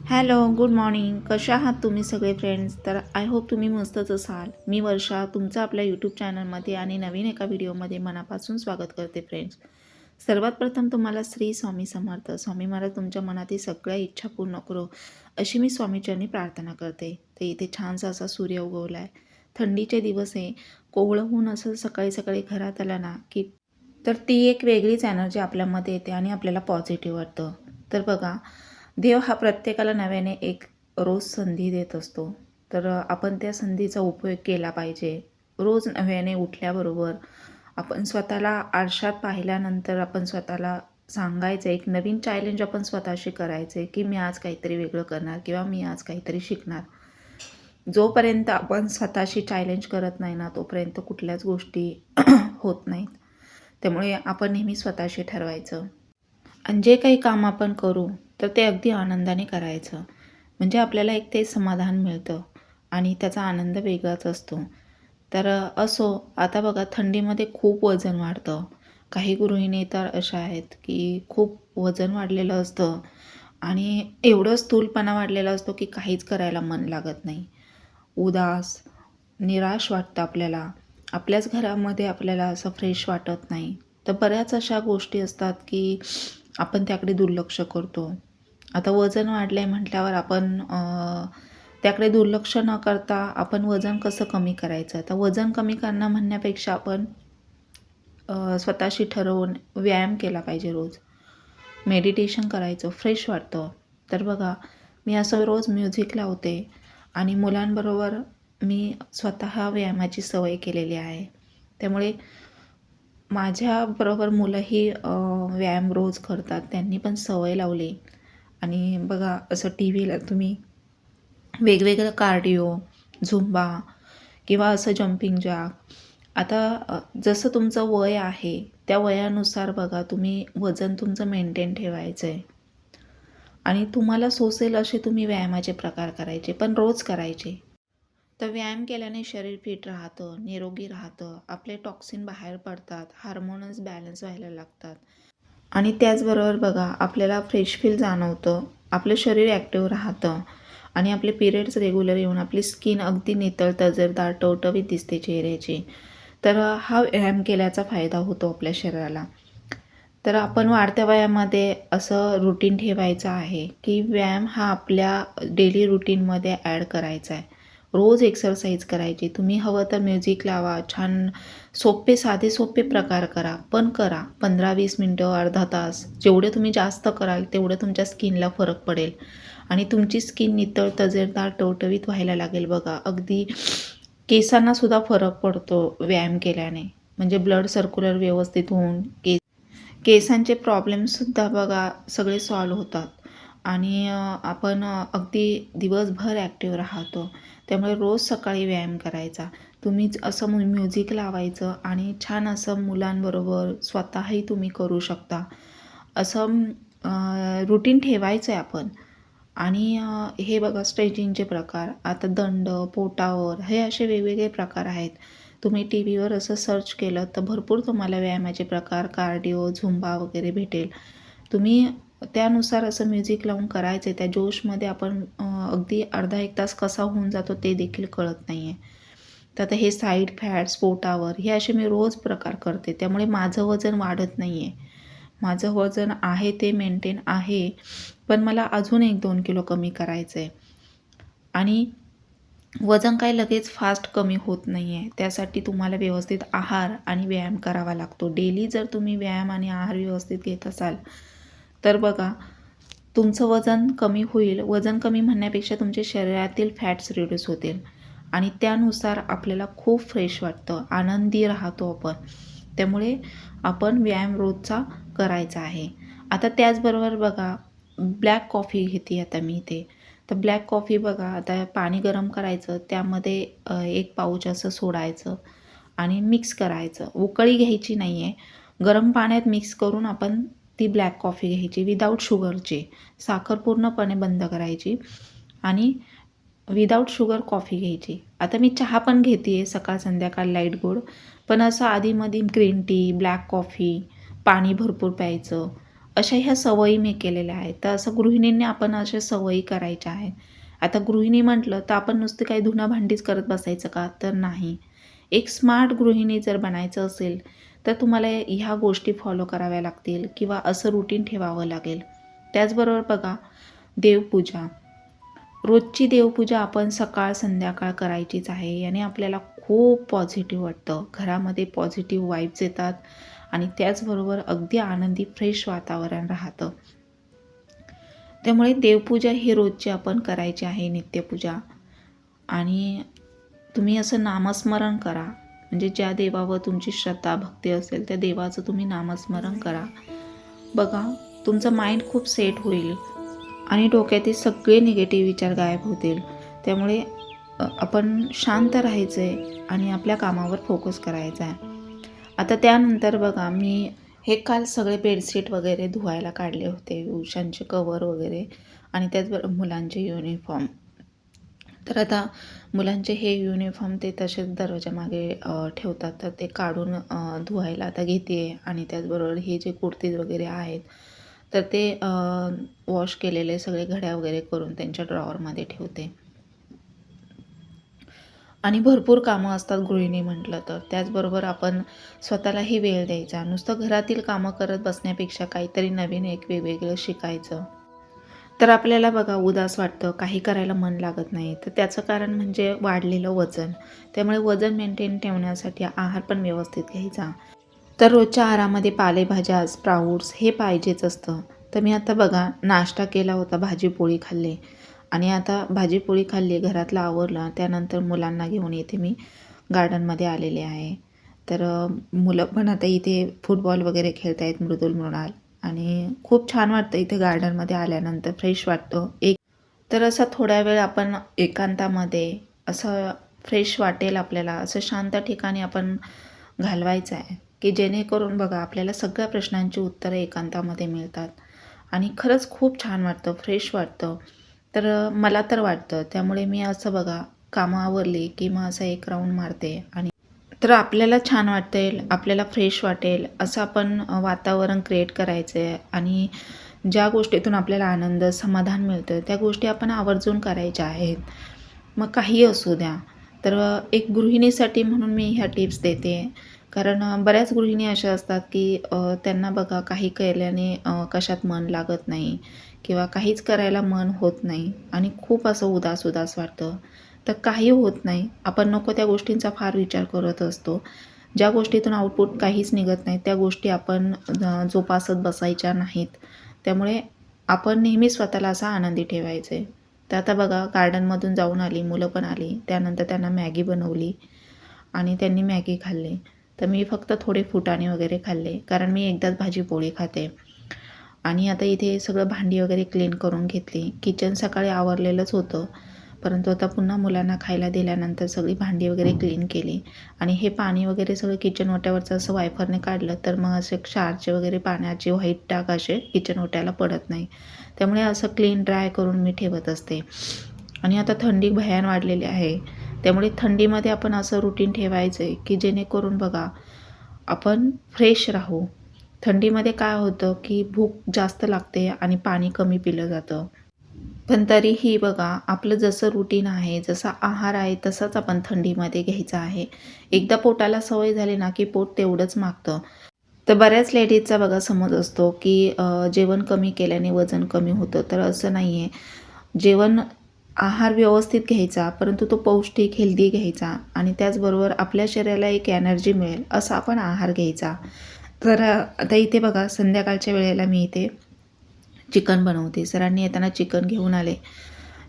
Hello, good morning. कशा आहात तुम्ही सगळे फ्रेंड्स? तर आय होप तुम्ही मस्तच असाल. मी वर्षा तुमचं आपल्या यूट्यूब चॅनलमध्ये आणि नवीन एका व्हिडिओमध्ये मनापासून स्वागत करते फ्रेंड्स. सर्वात प्रथम तुम्हाला श्री स्वामी समर्थ. स्वामी महाराज तुमच्या मनातील सगळ्या इच्छा पूर्ण करो अशी मी स्वामीचरणी प्रार्थना करते. तर इथे छानसा असा सूर्य उगवला आहे. थंडीचे दिवस आहे. कोवळं ऊन असं सकाळी सकाळी घरात आलं ना की तर ती एक वेगळीच एनर्जी आपल्यामध्ये येते आणि आपल्याला पॉझिटिव्ह वाटतं. तर बघा, देव हा प्रत्येकाला नव्याने एक रोज संधी देत असतो. तर आपण त्या संधीचा उपयोग केला पाहिजे. रोज नव्याने उठल्याबरोबर आपण स्वतःला आरशात पाहिल्यानंतर आपण स्वतःला सांगायचं, एक नवीन चॅलेंज आपण स्वतःशी करायचे की मी आज काहीतरी वेगळं करणार किंवा मी आज काहीतरी शिकणार. जोपर्यंत आपण स्वतःशी चॅलेंज करत नाही ना, तोपर्यंत कुठल्याच गोष्टी होत नाहीत. त्यामुळे आपण नेहमी स्वतःशी ठरवायचं आणि जे काही काम आपण करू तर ते अगदी आनंदाने करायचं. म्हणजे आपल्याला एक ते समाधान मिळतं आणि त्याचा आनंद वेगळाच असतो. तर असो, आता बघा थंडीमध्ये खूप वजन वाढतं. काही गृहिणी तर अशा आहेत की खूप वजन वाढलेलं असतं आणि एवढं स्थूलपणा वाढलेला असतो की काहीच करायला मन लागत नाही. उदास, निराश वाटतं आपल्याला. आपल्याच घरामध्ये आपल्याला असं फ्रेश वाटत नाही. तर बऱ्याच अशा गोष्टी असतात की आपण त्याकडे दुर्लक्ष करतो. आता वजन वाढलं आहे म्हटल्यावर आपण त्याकडे दुर्लक्ष न करता आपण वजन कसं कमी करायचं. आता वजन कमी करणं म्हणण्यापेक्षा आपण स्वतःशी ठरवून व्यायाम केला पाहिजे रोज. मेडिटेशन करायचं, फ्रेश वाटतं. तर बघा, मी असं रोज म्युझिक लावते आणि मुलांबरोबर मी स्वतः व्यायामाची सवय केलेली आहे. त्यामुळे माझ्याबरोबर मुलंही व्यायाम रोज करतात. त्यांनी पण सवय लावली. आणि बघा, असं टी व्हीला तुम्ही वेगवेगळं कार्डिओ, झुंबा किंवा असं जम्पिंग जॅक. आता जसं तुमचं वय आहे त्या वयानुसार बघा तुम्ही वजन तुमचं मेंटेन ठेवायचं आहे आणि तुम्हाला सोसेल असे तुम्ही व्यायामाचे प्रकार करायचे, पण रोज करायचे. तर व्यायाम केल्याने शरीर फिट राहतं, निरोगी राहतं, आपले टॉक्सिन बाहेर पडतात, हार्मोन्स बॅलन्स व्हायला लागतात आणि त्याचबरोबर बघा आपल्याला फ्रेश फील जाणवतं, आपलं शरीर ॲक्टिव्ह राहतं आणि आपले पिरियड्स रेग्युलर येऊन आपली स्किन अगदी नितळ, तजेलदार, टवटवीत दिसते चेहऱ्याची. तर हा व्यायाम केल्याचा फायदा होतो आपल्या शरीराला. तर आपण वाढत्या वयामध्ये असं रुटीन ठेवायचं आहे की व्यायाम हा आपल्या डेली रुटीनमध्ये ॲड करायचा आहे. रोज एक्सरसाइज करायची. तुम्ही हवं तर म्युझिक लावा, छान सोपे साधे सोपे प्रकार करा, पण करा. 15-20 मिनटं, अर्धा तास. जेवढे तुम्ही जास्त कराल तेवढं तुमच्या स्किनला फरक पडेल आणि तुमची स्किन नितळ, तजेलदार, टवटवीत व्हायला लागेल. बघा, अगदी केसांनासुद्धा फरक पडतो व्यायाम केल्याने. म्हणजे ब्लड सर्क्युलर व्यवस्थित होऊन केसांचे प्रॉब्लेमसुद्धा बघा सगळे सॉल्व्ह होतात आणि आपण अगदी दिवसभर ॲक्टिव्ह राहतो. त्यामुळे रोज सकाळी व्यायाम करायचा. तुम्हीच असं म्युझिक लावायचं आणि छान असं मुलांबरोबर स्वतःही तुम्ही करू शकता. असं रुटीन ठेवायचं आहे आपण. आणि हे बघा स्ट्रेचिंगचे प्रकार, आता दंड, पोटावर, हे असे वेगवेगळे प्रकार आहेत. तुम्ही टी व्हीवर असं सर्च केलं तर भरपूर तुम्हाला व्यायामाचे प्रकार, कार्डिओ, झुंबा वगैरे भेटेल. तुम्ही त्यानुसार असं म्युझिक लावून करायचं आहे. त्या जोशमध्ये आपण अगदी अर्धा एक तास कसा होऊन जातो ते देखील कळत नाही आहे. तर आता हे साईड फॅट्स, पोटावर, हे असे मी रोज प्रकार करते. त्यामुळे माझं वजन वाढत नाही आहे. माझं वजन आहे ते मेंटेन आहे, पण मला अजून 1-2 किलो कमी करायचं आहे आणि वजन काही लगेच फास्ट कमी होत नाही आहे. त्यासाठी तुम्हाला व्यवस्थित आहार आणि व्यायाम करावा लागतो. डेली जर तुम्ही व्यायाम आणि आहार व्यवस्थित घेत असाल तर बघा तुमचं वजन कमी होईल. वजन कमी म्हणण्यापेक्षा तुमच्या शरीरातील फॅट्स रिड्यूस होतील आणि त्यानुसार आपल्याला खूप फ्रेश वाटतं, आनंदी राहतो आपण. त्यामुळे आपण व्यायाम रोजचा करायचा आहे. आता त्याचबरोबर बघा, ब्लॅक कॉफी घेते आता मी इथे. तर ब्लॅक कॉफी बघा, आता पाणी गरम करायचं, त्यामध्ये 1 पाऊच असं सोडायचं आणि मिक्स करायचं. उकळी घ्यायची नाही आहे. गरम पाण्यात मिक्स करून आपण ती ब्लॅक कॉफी घ्यायची विदाऊट शुगरची. साखर पूर्णपणे बंद करायची आणि विदाऊट शुगर कॉफी घ्यायची. आता मी चहा पण घेते आहे सकाळ संध्याकाळ लाईट गोड, पण असं आधीमधी ग्रीन टी, ब्लॅक कॉफी, पाणी भरपूर प्यायचं. अशा ह्या सवयी मी केलेल्या आहेत. तर असं गृहिणींनी आपण अशा सवयी करायच्या आहेत. आता गृहिणी म्हटलं तर आपण नुसतं काही धुणं-भांडीच करत बसायचं का? तर नाही. एक स्मार्ट गृहिणी जर बनायचं असेल, तर तुम्हाला ह्या गोष्टी फॉलो कराव्या लागतील किंवा असं रुटीन ठेवावं लागेल. त्याचबरोबर बघा, देवपूजा. रोजची देवपूजा आपण सकाळ संध्याकाळ करायचीच आहे. याने आपल्याला खूप पॉझिटिव्ह वाटतं. घरामध्ये पॉझिटिव्ह वाइब्स येतात आणि त्याचबरोबर अगदी आनंदी फ्रेश वातावरण राहतं. त्यामुळे देवपूजा ही रोजची आपण करायची आहे, नित्यपूजा. आणि तुम्ही असं नामस्मरण करा. म्हणजे ज्या देवावर तुमची श्रद्धा भक्ती असेल त्या देवाचं तुम्ही नामस्मरण करा. बघा, तुमचं माइंड खूप सेट होईल आणि डोक्यातील सगळे निगेटिव्ह विचार गायब होतील. त्यामुळे आपण शांत राहायचं आहे आणि आपल्या कामावर फोकस करायचा आहे. आता त्यानंतर बघा, मी हे काल सगळे बेडशीट वगैरे धुवायला काढले होते, उशांचे कवर वगैरे आणि त्याचबरोबर मुलांचे युनिफॉर्म. तर आता मुलांचे हे युनिफॉर्म ते तसेच दरवाजामागे ठेवतात, तर ते काढून धुवायला आता घेते आहे. आणि त्याचबरोबर हे जे कुर्तीज वगैरे आहेत तर ते वॉश केलेले सगळे घड्या वगैरे करून त्यांच्या ड्रॉवरमध्ये ठेवते. आणि भरपूर कामं असतात गृहिणी म्हटलं तर. त्याचबरोबर आपण स्वतःलाही वेळ द्यायचा. नुसतं घरातील कामं करत बसण्यापेक्षा काहीतरी नवीन एक वेगवेगळं शिकायचं. तर आपल्याला बघा उदास वाटतं, काही करायला मन लागत नाही. तर त्याचं कारण म्हणजे वाढलेलं वजन. त्यामुळे वजन मेंटेन ठेवण्यासाठी आहार पण व्यवस्थित घ्यायचा. तर रोजच्या आहारामध्ये पालेभाज्या, स्प्राऊट्स हे पाहिजेच असतं. तर मी आता बघा नाश्ता केला होता, भाजी-पोळी खाल्ली आणि आता भाजी-पोळी खाल्ली, घरातलं आवरलं. त्यानंतर मुलांना घेऊन इथे मी गार्डनमध्ये आलेले आहे. तर मुलं पण आता इथे फुटबॉल वगैरे खेळत आहेत, मृणाल. आणि खूप छान वाटतं इथे गार्डनमध्ये आल्यानंतर, फ्रेश वाटतं. तर असा थोडा वेळ आपण एकांतामध्ये असं फ्रेश वाटेल आपल्याला, असं शांत ठिकाणी आपण घालवायचं आहे, की जेणेकरून बघा आपल्याला सगळ्या प्रश्नांची उत्तरं एकांतामध्ये मिळतात आणि खरंच खूप छान वाटतं, फ्रेश वाटतं. तर मला तर वाटतं. त्यामुळे मी असं बघा, कामं आवरली की मग असं एक राऊंड मारते आणि तर आपल्याला छान वाटेल, आपल्याला फ्रेश वाटेल असं आपण वातावरण क्रिएट करायचं आहे. आणि ज्या गोष्टीतून आपल्याला आनंद, समाधान मिळतं त्या गोष्टी आपण आवर्जून करायच्या आहेत. मग काहीही असू द्या. तर एक गृहिणीसाठी म्हणून मी ह्या टिप्स देते. कारण बऱ्याच गृहिणी अशा असतात की त्यांना बघा काही केल्याने कशात मन लागत नाही किंवा काहीच करायला मन होत नाही आणि खूप असं उदास उदास वाटतं. तर काही होत नाही. आपण नको त्या गोष्टींचा फार विचार करत असतो. ज्या गोष्टीतून आउटपुट काहीच निघत नाही त्या गोष्टी आपण जोपासत बसायच्या नाहीत. त्यामुळे आपण नेहमी स्वतःला असं आनंदी ठेवायचं आहे. तर आता बघा गार्डनमधून जाऊन आली, मुलं पण आली. त्यानंतर त्यांना मॅगी बनवली आणि त्यांनी मॅगी खाल्ली. तर मी फक्त थोडे फुटाणे वगैरे खाल्ले, कारण मी एकदाच भाजी-पोळी खाते. आणि आता इथे सगळं भांडी वगैरे क्लीन करून घेतली. किचन सकाळी आवरलेलंच होतं, परंतु आता पुन्हा मुलांना खायला दिल्यानंतर सगळी भांडी वगैरे क्लीन केली. आणि हे पाणी वगैरे सगळं किचन ओट्यावरचं असं वायफरने काढलं तर मग असे क्षारचे वगैरे पाण्याचे व्हाईट डाग असे किचन ओट्याला पडत नाही. त्यामुळे असं क्लीन ड्राय करून मी ठेवत असते. आणि आता थंडी भयान वाढलेली आहे, त्यामुळे थंडीमध्ये आपण असं रुटीन ठेवायचं आहे की जेणेकरून बघा आपण फ्रेश राहू. थंडीमध्ये काय होतं की भूक जास्त लागते आणि पाणी कमी पिलं जातं. पण तरीही बघा आपलं जसं रुटीन आहे, जसा आहार आहे तसाच आपण थंडीमध्ये घ्यायचा आहे. एकदा पोटाला सवय झाली ना की पोट तेवढंच मागतं. तर बऱ्याच लेडीजचा बघा समज असतो की जेवण कमी केल्याने वजन कमी होतं. तर असं नाही आहे. जेवण आहार व्यवस्थित घ्यायचा, परंतु तो पौष्टिक, हेल्दी घ्यायचा आणि त्याचबरोबर आपल्या शरीराला एक एनर्जी मिळेल असा आपण आहार घ्यायचा. तर आता इथे बघा संध्याकाळच्या वेळेला मी इथे चिकन बनवते. सरांनी येताना चिकन घेऊन आले.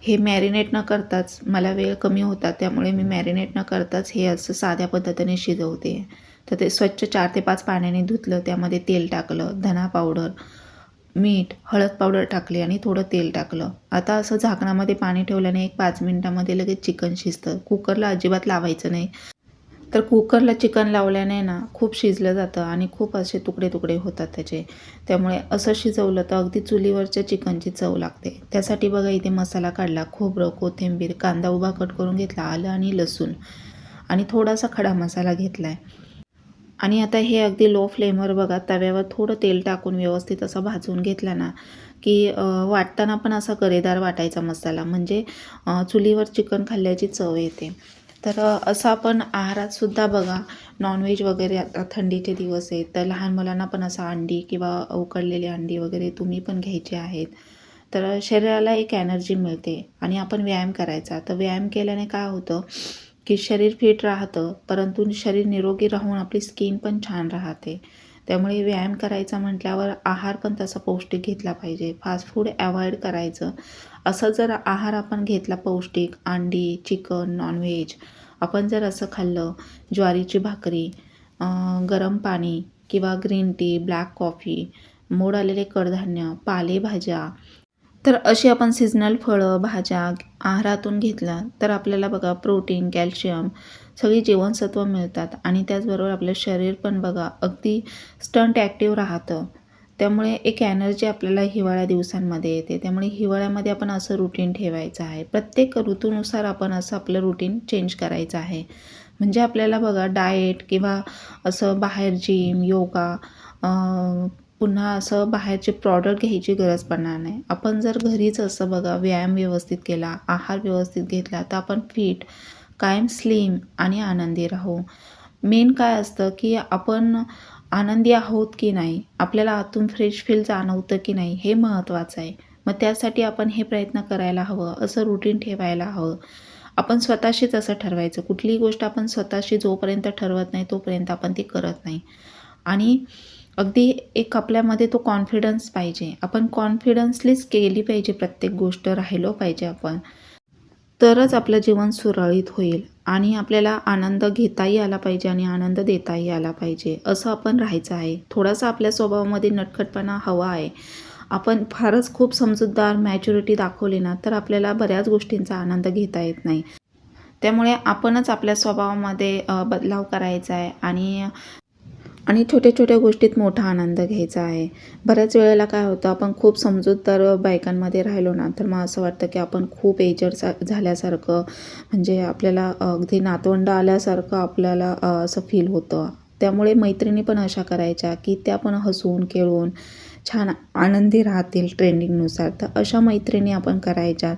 हे मॅरिनेट न करताच, मला वेळ कमी होता त्यामुळे मी मॅरिनेट न करताच हे असं साध्या पद्धतीने शिजवते. तर ते स्वच्छ 4 ते 5 पाण्याने धुतलं, त्यामध्ये तेल टाकलं, धना पावडर, मीठ, हळद पावडर टाकली आणि थोडं तेल टाकलं. आता असं झाकणामध्ये पाणी ठेवल्याने एक 5 मिनिटामध्ये लगेच चिकन शिजतं. कुकरला अजिबात लावायचं नाही. तर कुकरला चिकन लावल्याने ना खूप शिजलं जातं आणि खूप असे तुकडे तुकडे होतात त्याचे. त्यामुळे असं शिजवलं तर अगदी चुलीवरच्या चिकनची चव लागते. त्यासाठी बघा इथे मसाला काढला, खोबरं, कोथिंबीर, कांदा उभा कट करून घेतला, आलं आणि लसूण आणि थोडासा खडा मसाला घेतला आहे. आणि आता हे अगदी लो फ्लेमवर बघा तव्यावर थोडं तेल टाकून व्यवस्थित असं भाजून घेतला ना की वाटताना पण असा गरेदार वाटायचा मसाला, म्हणजे चुलीवर चिकन खाल्ल्याची चव येते. तर असं आपण आहारातसुद्धा बघा नॉनव्हेज वगैरे, आता थंडीचे दिवस आहेत तर लहान मुलांना पण असं अंडी किंवा उकडलेली अंडी वगैरे तुम्ही पण घ्यायचे आहेत. तर शरीराला एक एनर्जी मिळते आणि आपण व्यायाम करायचा. तर व्यायाम केल्याने काय होतं की शरीर फिट राहतं, परंतु शरीर निरोगी राहून आपली स्किन पण छान राहते. त्यामुळे व्यायाम करायचा म्हटल्यावर आहार पण तसा पौष्टिक घेतला पाहिजे. फास्ट फूड अवॉइड करायचं. असं जर आहार आपण घेतला पौष्टिक, अंडी, चिकन, नॉनव्हेज आपण जर असं खाल्लं, ज्वारीची भाकरी, गरम पाणी किंवा ग्रीन टी, ब्लॅक कॉफी, मोड आलेले कडधान्य, पालेभाज्या, तर अशी आपण सीझनल फळं, भाज्या आहारातून घेतला तर आपल्याला बघा प्रोटीन, कॅल्शियम सगळी जीवनसत्व मिळतात आणि त्याचबरोबर आपलं शरीर पण बघा अगदी स्टंट ॲक्टिव्ह राहतं. त्यामुळे एक एनर्जी आपल्याला हिवाळ्या दिवसांमध्ये येते. त्यामुळे हिवाळ्यामध्ये आपण असं रुटीन ठेवायचं आहे. प्रत्येक ऋतूनुसार आपण असं आपलं रुटीन चेंज करायचं आहे. म्हणजे आपल्याला बघा डाएट किंवा असं बाहेर जिम, योगा, पुन्हा असं बाहेरचे प्रॉडक्ट घ्यायची गरज पडणार नाही. आपण जर घरीच असं बघा व्यायाम व्यवस्थित केला, आहार व्यवस्थित घेतला तर आपण फिट, कायम स्लिम आणि आनंदी राहू. मेन काय असतं की आपण आनंदी आहोत की नाही, आपल्याला आतून फ्रेश फील जाणवतं की नाही, हे महत्त्वाचं आहे. मग त्यासाठी आपण हे प्रयत्न करायला हवं, असं रुटीन ठेवायला हवं. आपण स्वतःशीच असं ठरवायचं. कुठलीही गोष्ट आपण स्वतःशी जोपर्यंत ठरवत नाही तोपर्यंत आपण ती करत नाही. आणि अगदी एक आपल्यामध्ये तो कॉन्फिडन्स पाहिजे. आपण कॉन्फिडन्सलीच केली पाहिजे प्रत्येक गोष्ट, राहिलो पाहिजे आपण. तरच आपलं जीवन सुरळीत होईल आणि आपल्याला आनंद घेताही आला पाहिजे आणि आनंद देताही आला पाहिजे. असं आपण राहायचं आहे. थोडासा आपल्या स्वभावामध्ये नटखटपणा हवा आहे. आपण फारच खूप समजूतदार, मॅच्युरिटी दाखवली ना तर आपल्याला बऱ्याच गोष्टींचा आनंद घेता येत नाही. त्यामुळे आपणच आपल्या स्वभावामध्ये बदलाव करायचा आहे आणि छोट्या छोट्या गोष्टीत मोठा आनंद घ्यायचा आहे. बऱ्याच वेळेला काय होतं, आपण खूप समजूतदार बायकांमध्ये राहिलो ना तर मग असं वाटतं की आपण खूप एजड झाल्यासारखं, म्हणजे आपल्याला अगदी नातवंड आल्यासारखं आपल्याला असं फील होतं. त्यामुळे मैत्रिणी पण अशा करायच्या की त्या पण हसून खेळून छान आनंदी राहतील ट्रेंडिंगनुसार. तर अशा मैत्रिणी आपण करायच्यात.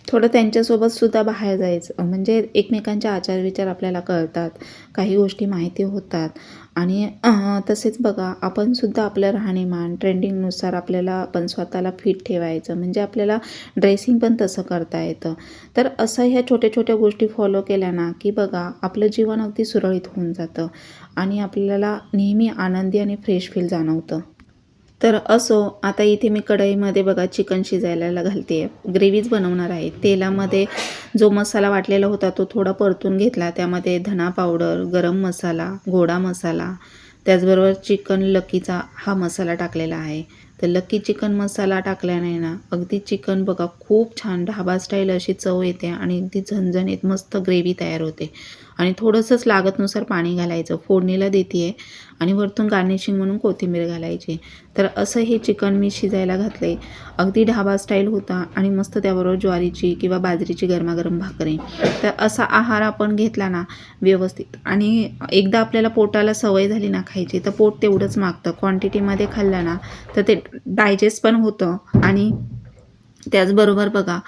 थोडं त्यांच्यासोबतसुद्धा बाहेर जायचं, म्हणजे एकमेकांचे आचारविचार आपल्याला कळतात, काही गोष्टी माहिती होतात आणि तसेच बघा आपणसुद्धा आपलं राहणीमान ट्रेंडिंगनुसार आपल्याला आपण स्वतःला फिट ठेवायचं, म्हणजे आपल्याला ड्रेसिंग पण तसं करता येतं. तर असं ह्या छोट्या छोट्या गोष्टी फॉलो केल्या ना की बघा आपलं जीवन अगदी सुरळीत होऊन जातं आणि आपल्याला नेहमी आनंदी आणि फ्रेश फील जाणवतं. तर असो, आता इथे मी कढईमध्ये बघा चिकन शिजायला घालते आहे. ग्रेव्हीच बनवणार आहे. तेलामध्ये जो मसाला वाटलेला होता तो थोडा परतून घेतला. त्यामध्ये धना पावडर, गरम मसाला, गोडा मसाला, त्याचबरोबर चिकन लकीचा हा मसाला टाकलेला आहे. तर लकी चिकन मसाला टाकल्याने ना अगदी चिकन बघा खूप छान ढाबा स्टाईल अशी चव येते आणि अगदी झणझणीत मस्त ग्रेव्ही तयार होते. आणि थोडंसंच लागतनुसार पाणी घालायचं. फोडणीला देते आहे आणि वरतून गार्निशिंग म्हणून कोथिंबीर घालायची. तर असं हे चिकन मी शिजायला घातले. अगदी ढाबा स्टाईल होता आणि मस्त त्याबरोबर ज्वारीची किंवा बाजरीची गरमागरम भाकरी. तर असा आहार आपण घेतला ना व्यवस्थित, आणि एकदा आपल्याला पोटाला सवय झाली ना खायची तर पोट तेवढंच मागतं. क्वांटिटीमध्ये खाल्लं ना तर ते डायजेस्ट पण होतं आणि त्याचबरोबर बघा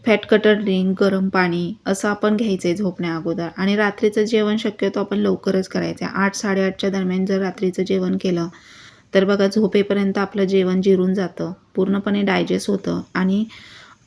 फॅट कटर ड्रिंक, गरम पाणी असं आपण घ्यायचं आहे झोपण्या अगोदर. आणि रात्रीचं जेवण शक्यतो आपण लवकरच करायचं आहे. 8-8:30च्या दरम्यान जर रात्रीचं जेवण केलं तर बघा झोपेपर्यंत आपलं जेवण जिरून जातं, पूर्णपणे डायजेस्ट होतं आणि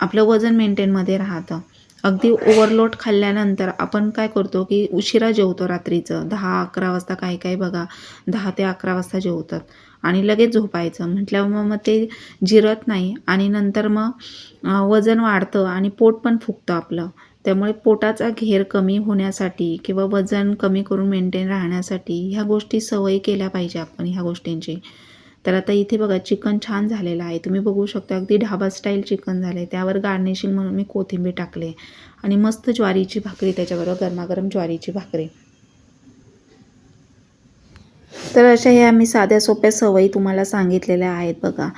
आपलं वजन मेंटेनमध्ये राहतं. अगदी ओव्हरलोड खाल्ल्यानंतर आपण काय करतो की उशिरा जेवतो रात्रीचं 10-11 वाजता, काही बघा 10 ते 11 वाजता जेवतात आणि लगेच झोपायचं म्हटल्यावर मग ते जिरत नाही आणि नंतर मग वजन वाढतं आणि पोट पण फुगतं आपलं. त्यामुळे पोटाचा घेर कमी होण्यासाठी किंवा वजन कमी करून मेंटेन राहण्यासाठी ह्या गोष्टी सवयी केल्या पाहिजे आपण ह्या गोष्टींची. तर आता इथे बघा चिकन छान झालेलं आहे. तुम्ही बघू शकता अगदी ढाबा स्टाईल चिकन झाले. त्यावर गार्निशिंग म्हणून मी कोथिंबीर टाकले आणि मस्त ज्वारीची भाकरी त्याच्याबरोबर गरमागरम ज्वारीची भाकरी. तर अशा ह्या मी साध्या सोप्या सवयी तुम्हाला सांगितलेल्या आहेत बघा.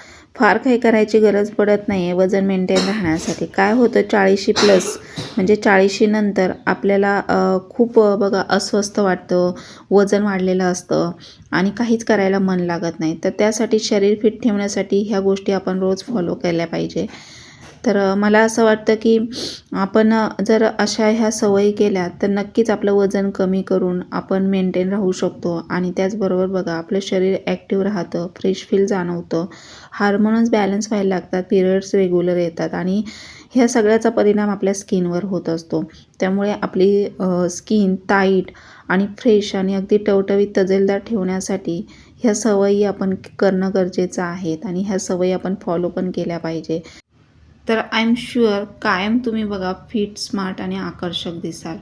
फार काही करायची गरज पडत नाही आहे वजन मेंटेन राहण्यासाठी. काय होतं 40शी प्लस म्हणजे 40शी नंतर आपल्याला खूप बघा अस्वस्थ वाटतं, वजन वाढलेलं असतं आणि काहीच करायला मन लागत नाही. तर त्यासाठी शरीर फिट ठेवण्यासाठी ह्या गोष्टी आपण रोज फॉलो केल्या पाहिजे. तर मला असं वाटतं की आपण जर अशा ह्या सवयी केल्या तर नक्कीच आपलं वजन कमी करून आपण मेंटेन राहू शकतो. आणि त्याचबरोबर बघा आपलं शरीर ॲक्टिव्ह राहतं, फ्रेश फील जाणवतं, हार्मोन्स बॅलन्स व्हायला लागतात, पिरियड्स रेग्युलर येतात आणि ह्या सगळ्याचा परिणाम आपल्या स्किनवर होत असतो. त्यामुळे आपली स्किन टाईट आणि फ्रेश आणि अगदी टवटवीत तजेलदार ठेवण्यासाठी ह्या सवयी आपण करणं गरजेचं आहेत आणि ह्या सवयी आपण फॉलो पण केल्या पाहिजे. तर आय एम शुअर कायम तुम्ही बघा फिट, स्मार्ट आणि आकर्षक दिसाल.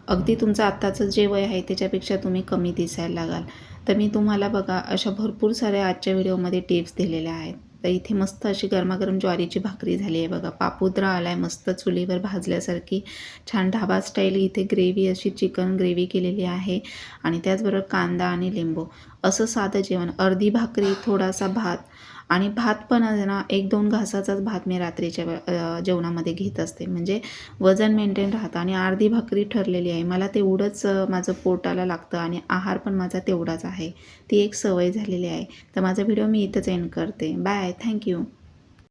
अगदी तुमचं आत्ताचं जे वय आहे त्याच्यापेक्षा तुम्ही कमी दिसायला लागाल. तर मी तुम्हाला बघा अशा भरपूर साऱ्या आजच्या व्हिडिओमध्ये टिप्स दिलेल्या आहेत. तर इथे मस्त अशी गरमागरम ज्वारीची भाकरी झाली आहे बघा, पापुद्रा आला आहे मस्त चुलीवर भाजल्यासारखी, छान ढाबा स्टाईल इथे ग्रेव्ही अशी चिकन ग्रेव्ही केलेली आहे आणि त्याचबरोबर कांदा आणि लिंबू असं साधं जेवण. अर्धी भाकरी, थोडासा भात आणि भात पण आहे ना 1-2 घासाचाच भात मी रात्रीच्या जेवणामध्ये घेत असते, म्हणजे वजन मेंटेन राहतं आणि अर्धी भाकरी ठरलेली आहे. मला तेवढंच माझं पोटाला लागतं आणि आहार पण माझा तेवढाच आहे. ती एक सवय झालेली आहे. तर माझा व्हिडिओ मी इथंच एंड करते. Bye, thank you.